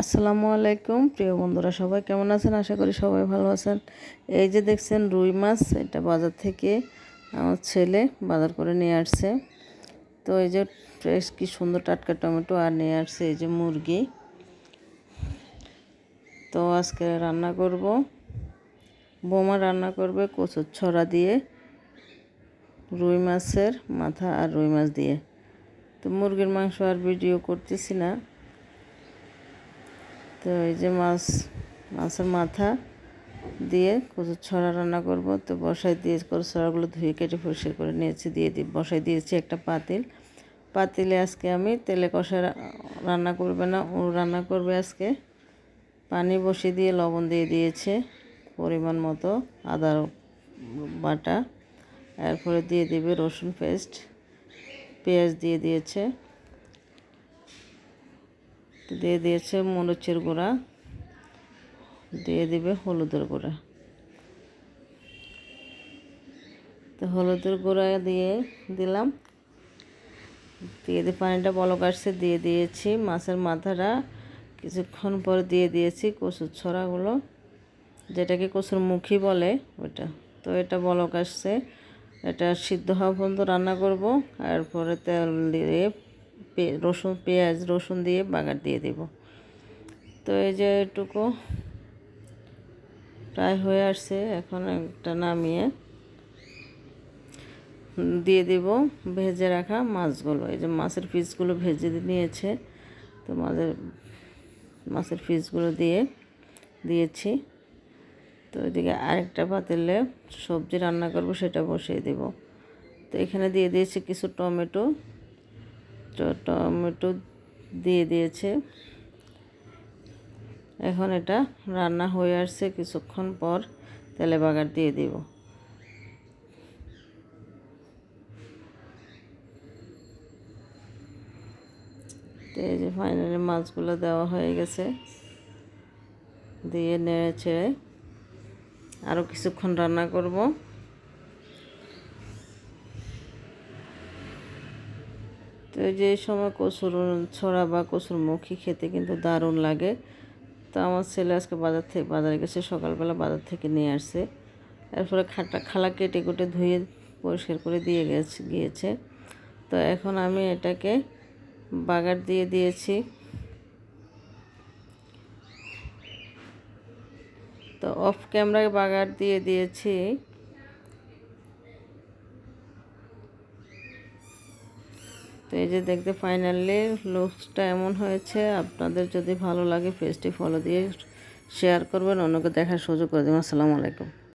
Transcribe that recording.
আসসালামু আলাইকুম প্রিয় বন্ধুরা, সবাই কেমন আছেন? আশা করি সবাই ভালো আছেন। এই যে দেখছেন রুই মাছ, এটা বাজার থেকে আমার ছেলে বাজার করে নিয়ে আসছে। তো এই যে ফ্রেশ কি সুন্দর টাটকা টমেটো আর নিয়ে আসছে এই যে মুরগি। তো আজকে রান্না করব, বোমা রান্না করবে কচুর ছড়া দিয়ে, রুই মাছের মাথা আর রুই মাছ দিয়ে। তো মুরগির মাংস আর ভিডিও করতেছি না। তো এই যে মাছের মাথা দিয়ে কচুর ছড়া রান্না করব। তো বসাই দিয়ে কচুর ছড়াগুলো ধুয়ে কেটে পরিষ্কার করে নিয়েছি, বসাই দিয়েছি একটা পাতিলে আজকে আমি তেলে কষা রান্না করবে না, ও রান্না করবে আজকে। পানি বসিয়ে দিয়ে লবণ দিয়ে দিয়েছে পরিমাণ মতো, আদা বাটা, এরপরে দিয়ে দিবে রসুন পেস্ট, পেঁয়াজ দিয়ে দিয়েছে মরিচের গুঁড়া, দিয়ে দিবে হলুদের গুঁড়া। তো হলুদের গুঁড়া দিয়ে দিলাম, দিয়ে পানিটা বলক আসছে, দিয়ে দিয়েছি মাছের মাথাটা। কিছুক্ষণ পরে দিয়ে দিয়েছি কচুর ছড়াগুলো, যেটাকে কচুর মুখী বলে ওইটা। তো এটা বলক আসছে, এটা সিদ্ধ হওয়া পর্যন্ত রান্না করব। এরপরে তেল দিয়ে পেঁয়াজ রসুন দিয়ে বাগার দিয়ে দেব। তো এই যে এটুকু প্রায় হয়ে আসছে, এখন একটা নামিয়ে দিয়ে দেব ভেজে রাখা মাছগুলো। এই যে মাছের পিসগুলো ভেজে নিয়েছে, তো মাছের পিসগুলো দিয়েছি। তো ওইদিকে আরেকটা পাতিলে সবজি রান্না করব, সেটা বসিয়ে দেব। তো এখানে দিয়ে দিয়েছি কিছু টমেটো দিয়ে দিয়েছে। এখন এটা রান্না হয়ে আসছে, কিছুক্ষণ পর তেলে বাগার দিয়ে দেব। তো এই যে ফাইনালি মাছগুলো দেওয়া হয়ে গেছে, দিয়ে নেড়ে ছেড়ে আরও কিছুক্ষণ রান্না করব। তো যে সময় কচুর ছড়া বা কচুর মুখী খেতে কিন্তু দারুণ লাগে। তো আমার ছেলে আজকে বাজারে গেছে, সকালবেলা বাজার থেকে নিয়ে আসছে। এরপরে খালা কেটে কুটে ধুয়ে পরিষ্কার করে গিয়েছে। তো এখন আমি এটাকে বাগার দিয়ে দিয়েছি। তো অফ ক্যামেরায় বাগার দিয়ে দিয়েছি। তো এই যে দেখতে ফাইনালি লুকসটা এমন হয়েছে। আপনাদের যদি ভালো লাগে পেজটি ফলো দিয়ে শেয়ার করবেন, অন্যকে দেখার সুযোগ করে দেবেন। আসসালামু আলাইকুম।